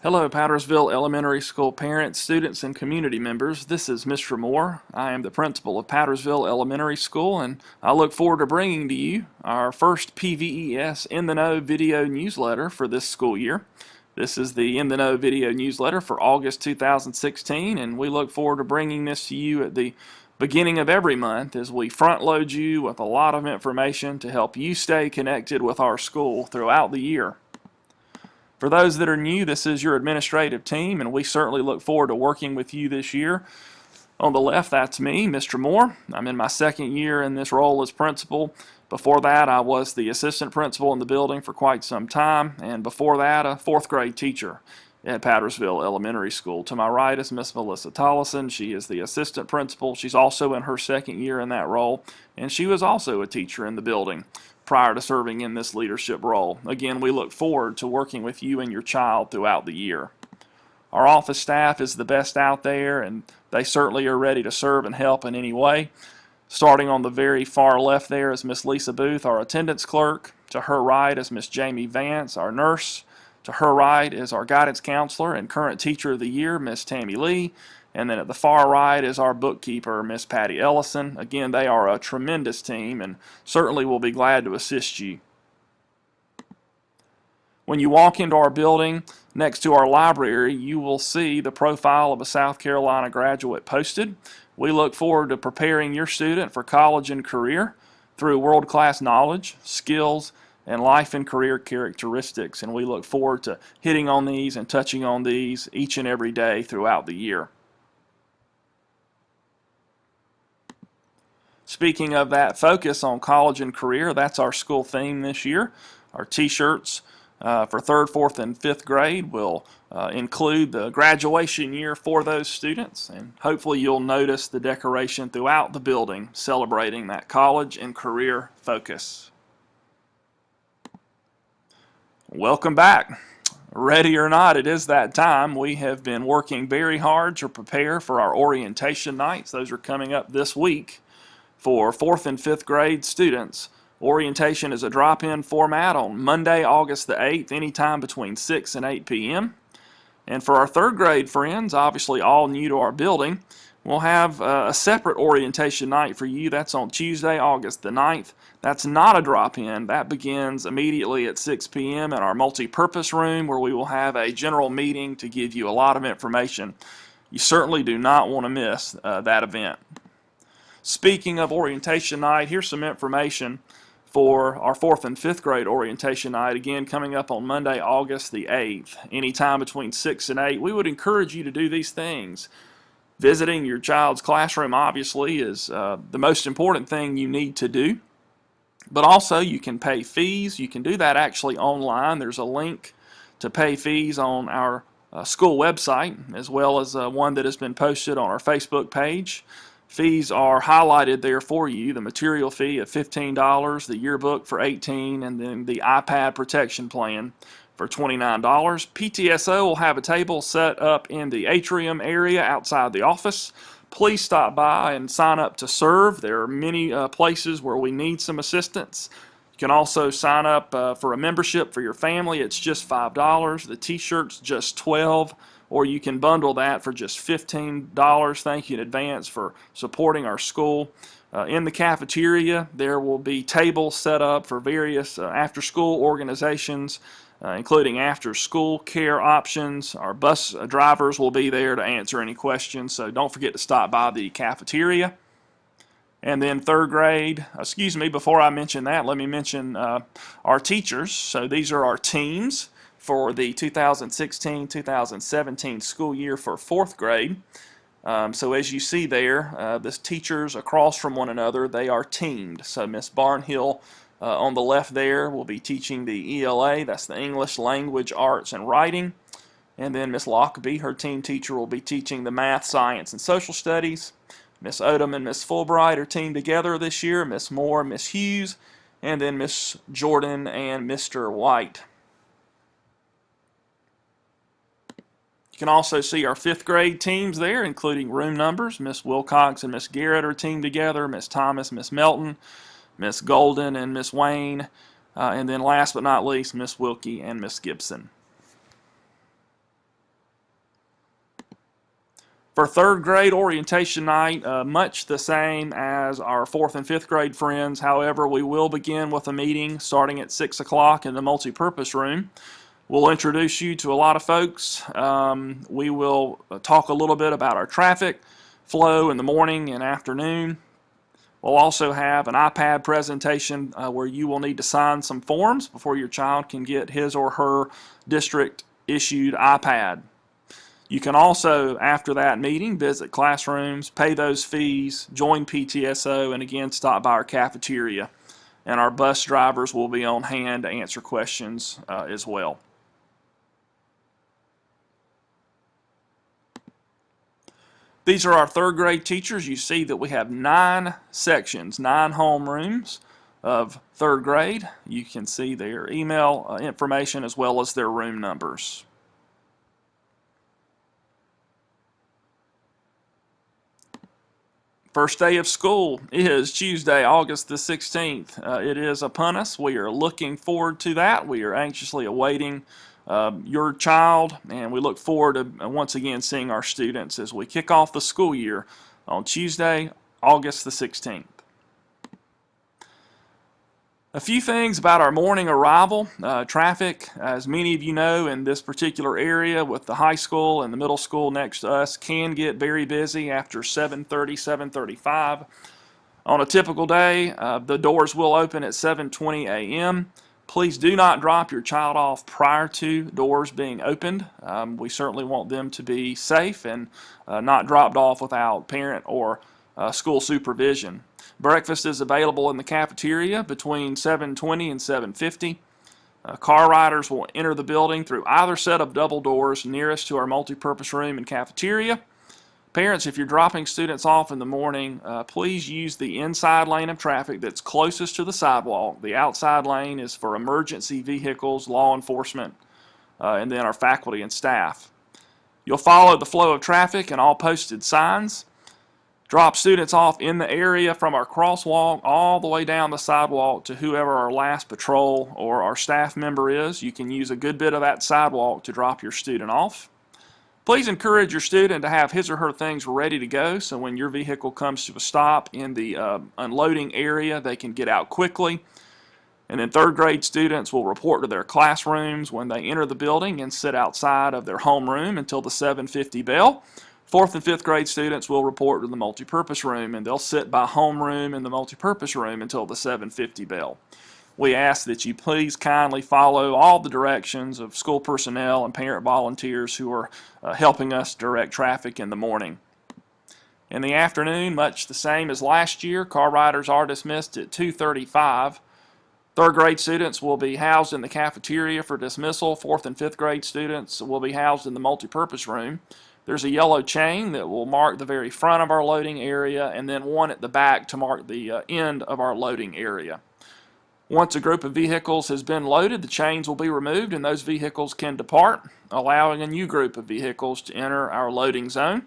Hello, Powdersville Elementary School parents, students, and community members. This is Mr. Moore. I am the principal of Powdersville Elementary School, and I look forward to bringing to you our first PVES In the Know video newsletter for this school year. This is the In the Know video newsletter for August 2016, and we look forward to bringing this to you at the beginning of every month as we front load you with a lot of information to help you stay connected with our school throughout the year. For those that are new, this is your administrative team, and we certainly look forward to working with you this year. On the left, that's me, Mr. Moore. I'm in my second year in this role as principal. Before that, I was the assistant principal in the building for quite some time, and before that, a fourth grade teacher at Powdersville Elementary School. To my right is Miss Melissa Tollison. She is the assistant principal. She's also in her second year in that role, and she was also a teacher in the building prior to serving in this leadership role. Again, we look forward to working with you and your child throughout the year. Our office staff is the best out there, and they certainly are ready to serve and help in any way. Starting on the very far left there is Miss Lisa Booth, our attendance clerk. To her right is Miss Jamie Vance, our nurse. To her right is our guidance counselor and current teacher of the year, Miss Tammy Lee. And then at the far right is our bookkeeper, Miss Patty Ellison. Again, they are a tremendous team and certainly will be glad to assist you. When you walk into our building next to our library, you will see the profile of a South Carolina graduate posted. We look forward to preparing your student for college and career through world-class knowledge, skills, and life and career characteristics. And we look forward to hitting on these and touching on these each and every day throughout the year. Speaking of that focus on college and career, that's our school theme this year. Our t-shirts for 3rd, 4th, and 5th grade will include the graduation year for those students, and hopefully you'll notice the decoration throughout the building celebrating that college and career focus. Welcome back. Ready or not, it is that time. We have been working very hard to prepare for our orientation nights. Those are coming up this week. For 4th and 5th grade students, orientation is a drop-in format on Monday, August the 8th, anytime between 6 and 8 p.m. And for our 3rd grade friends, obviously all new to our building, we'll have a separate orientation night for you. That's on Tuesday, August the 9th. That's not a drop-in. That begins immediately at 6 p.m. in our multi-purpose room, where we will have a general meeting to give you a lot of information. You certainly do not want to miss that event. Speaking of orientation night, here's some information for our 4th and 5th grade orientation night, again coming up on Monday, August the 8th, anytime between 6 and 8. We would encourage you to do these things. Visiting your child's classroom obviously is the most important thing you need to do, but also you can pay fees. You can do that actually online. There's a link to pay fees on our school website, as well as one that has been posted on our Facebook page. Fees are highlighted there for you. The material fee of $15, the yearbook for $18, and then the iPad protection plan for $29. PTSO will have a table set up in the atrium area outside the office. Please stop by and sign up to serve. There are many places where we need some assistance. You can also sign up for a membership for your family. It's just $5. The t-shirt's just $12. Or you can bundle that for just $15. Thank you in advance for supporting our school. In the cafeteria, there will be tables set up for various after-school organizations, including after-school care options. Our bus drivers will be there to answer any questions, so don't forget to stop by the cafeteria. And then 3rd grade, before I mention that, let me mention our teachers. So these are our teams for the 2016-2017 school year for 4th grade. So as you see there, the teachers across from one another, they are teamed. So Miss Barnhill on the left there will be teaching the ELA, that's the English Language, Arts, and Writing. And then Miss Lockaby, her team teacher, will be teaching the Math, Science, and Social Studies. Miss Odom and Miss Fulbright are teamed together this year, Miss Moore, Miss Hughes, and then Miss Jordan and Mr. White. You can also see our 5th grade teams there, including room numbers. Miss Wilcox and Miss Garrett are teamed together, Miss Thomas, Miss Melton, Miss Golden, and Miss Wayne, and then last but not least, Miss Wilkie and Miss Gibson. For third grade orientation night, much the same as our fourth and fifth grade friends. However, we will begin with a meeting starting at 6 o'clock in the multipurpose room. We'll introduce you to a lot of folks. We will talk a little bit about our traffic flow in the morning and afternoon. We'll also have an iPad presentation where you will need to sign some forms before your child can get his or her district issued iPad. You can also, after that meeting, visit classrooms, pay those fees, join PTSO, and again stop by our cafeteria. And our bus drivers will be on hand to answer questions as well. These are our third grade teachers. You see that we have 9 sections, 9 homerooms of third grade. You can see their email information as well as their room numbers. First day of school is Tuesday, August the 16th. It is upon us. We are looking forward to that. We are anxiously awaiting your child, and we look forward to once again seeing our students as we kick off the school year on Tuesday, August the 16th. A few things about our morning arrival. Traffic, as many of you know, in this particular area with the high school and the middle school next to us can get very busy after 7:30, 7:35. On a typical day, the doors will open at 7:20 a.m. Please do not drop your child off prior to doors being opened. We certainly want them to be safe and not dropped off without parent or school supervision. Breakfast is available in the cafeteria between 7:20 and 7:50. Car riders will enter the building through either set of double doors nearest to our multipurpose room and cafeteria. Parents, if you're dropping students off in the morning, please use the inside lane of traffic that's closest to the sidewalk. The outside lane is for emergency vehicles, law enforcement, and then our faculty and staff. You'll follow the flow of traffic and all posted signs. Drop students off in the area from our crosswalk all the way down the sidewalk to whoever our last patrol or our staff member is. You can use a good bit of that sidewalk to drop your student off. Please encourage your student to have his or her things ready to go so when your vehicle comes to a stop in the unloading area, they can get out quickly. And then third grade students will report to their classrooms when they enter the building and sit outside of their homeroom until the 7:50 bell. Fourth and fifth grade students will report to the multipurpose room, and they'll sit by homeroom in the multipurpose room until the 7:50 bell. We ask that you please kindly follow all the directions of school personnel and parent volunteers who are helping us direct traffic in the morning. In the afternoon, much the same as last year, car riders are dismissed at 2:35. Third grade students will be housed in the cafeteria for dismissal. Fourth and fifth grade students will be housed in the multipurpose room. There's a yellow chain that will mark the very front of our loading area and then one at the back to mark the end of our loading area. Once a group of vehicles has been loaded, the chains will be removed and those vehicles can depart, allowing a new group of vehicles to enter our loading zone.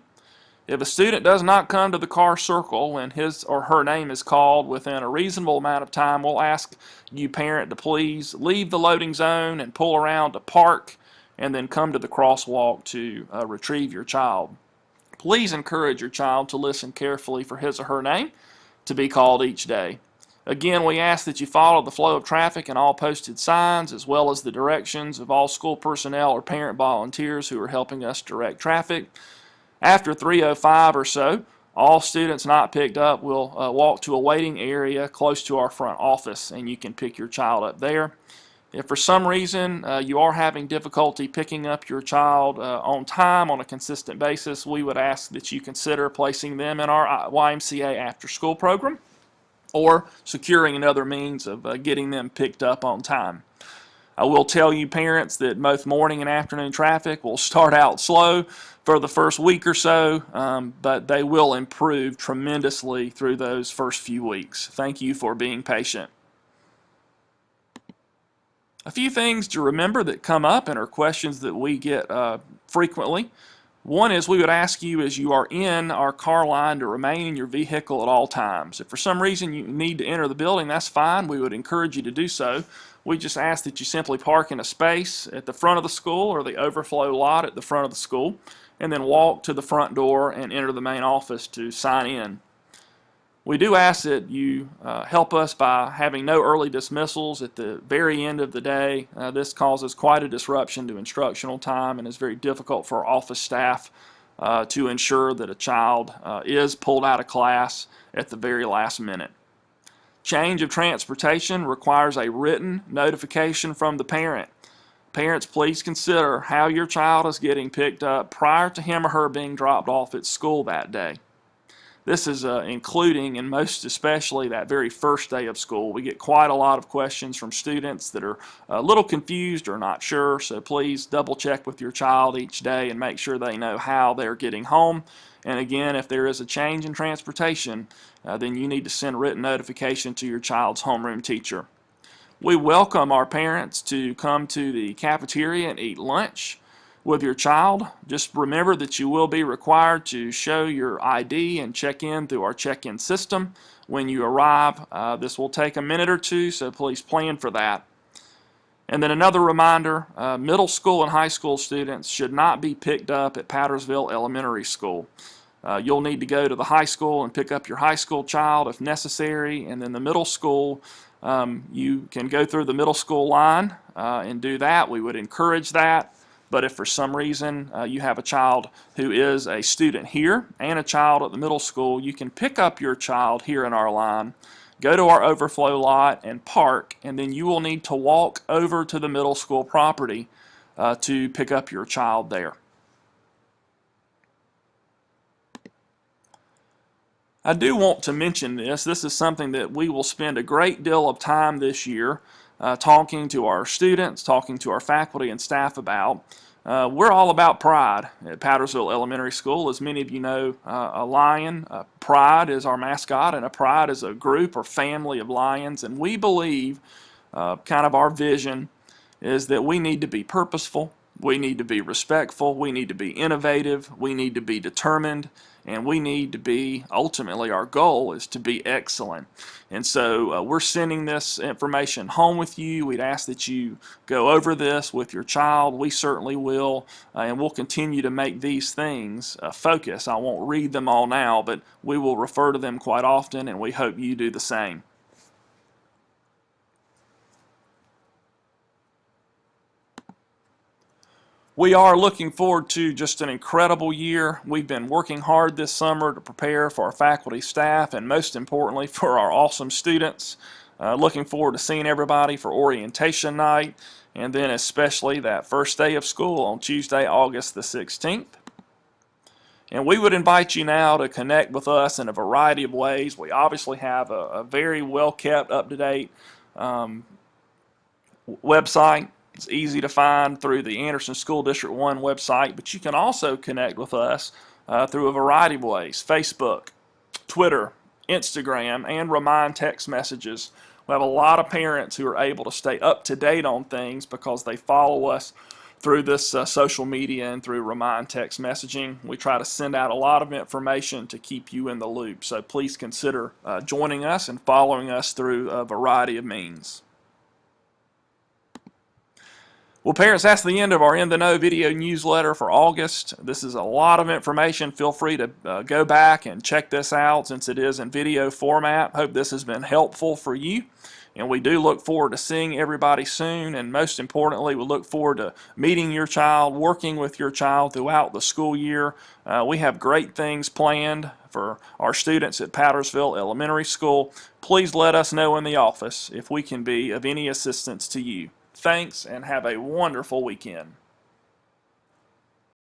If a student does not come to the car circle when his or her name is called within a reasonable amount of time, we'll ask you, parent, to please leave the loading zone and pull around to park and then come to the crosswalk to retrieve your child. Please encourage your child to listen carefully for his or her name to be called each day. Again, we ask that you follow the flow of traffic and all posted signs, as well as the directions of all school personnel or parent volunteers who are helping us direct traffic. After 3:05 or so, all students not picked up will walk to a waiting area close to our front office, and you can pick your child up there. If for some reason you are having difficulty picking up your child on time on a consistent basis, we would ask that you consider placing them in our YMCA after-school program or securing another means of getting them picked up on time. I will tell you, parents, that both morning and afternoon traffic will start out slow for the first week or so, but they will improve tremendously through those first few weeks. Thank you for being patient. A few things to remember that come up and are questions that we get frequently. One is we would ask you as you are in our car line to remain in your vehicle at all times. If for some reason you need to enter the building, that's fine. We would encourage you to do so. We just ask that you simply park in a space at the front of the school or the overflow lot at the front of the school, and then walk to the front door and enter the main office to sign in. We do ask that you help us by having no early dismissals at the very end of the day. This causes quite a disruption to instructional time and is very difficult for our office staff to ensure that a child is pulled out of class at the very last minute. Change of transportation requires a written notification from the parent. Parents, please consider how your child is getting picked up prior to him or her being dropped off at school that day. This is including, and most especially, that very first day of school. We get quite a lot of questions from students that are a little confused or not sure, so please double check with your child each day and make sure they know how they're getting home. And again, if there is a change in transportation, then you need to send written notification to your child's homeroom teacher. We welcome our parents to come to the cafeteria and eat lunch with your child. Just remember that you will be required to show your ID and check in through our check-in system when you arrive. This will take a minute or two, so please plan for that. And then another reminder, middle school and high school students should not be picked up at Pattersville Elementary School. You'll need to go to the high school and pick up your high school child if necessary, and then the middle school, you can go through the middle school line and do that. We would encourage that. But if for some reason you have a child who is a student here and a child at the middle school, you can pick up your child here in our line, go to our overflow lot and park, and then you will need to walk over to the middle school property to pick up your child there. I do want to mention this. This is something that we will spend a great deal of time this year talking to our students, talking to our faculty and staff about. We're all about pride at Pattersville Elementary School. As many of you know, a lion, pride is our mascot, and a pride is a group or family of lions. And we believe, kind of our vision, is that we need to be purposeful, we need to be respectful, we need to be innovative, we need to be determined, and we need to be, ultimately our goal is to be excellent. And so we're sending this information home with you. We'd ask that you go over this with your child. We certainly will, and we'll continue to make these things a focus. I won't read them all now, but we will refer to them quite often, and we hope you do the same. We are looking forward to just an incredible year. We've been working hard this summer to prepare for our faculty, staff, and most importantly for our awesome students. Looking forward to seeing everybody for orientation night, and then especially that first day of school on Tuesday, August the 16th. And we would invite you now to connect with us in a variety of ways. We obviously have a very well-kept, up-to-date website. It's easy to find through the Anderson School District 1 website, but you can also connect with us through a variety of ways: Facebook, Twitter, Instagram, and Remind text messages. We have a lot of parents who are able to stay up to date on things because they follow us through this social media and through Remind text messaging. We try to send out a lot of information to keep you in the loop, so please consider joining us and following us through a variety of means. Well, parents, that's the end of our In the Know video newsletter for August. This is a lot of information. Feel free to go back and check this out since it is in video format. Hope this has been helpful for you. And we do look forward to seeing everybody soon. And most importantly, we look forward to meeting your child, working with your child throughout the school year. We have great things planned for our students at Pattersville Elementary School. Please let us know in the office if we can be of any assistance to you. Thanks, and have a wonderful weekend.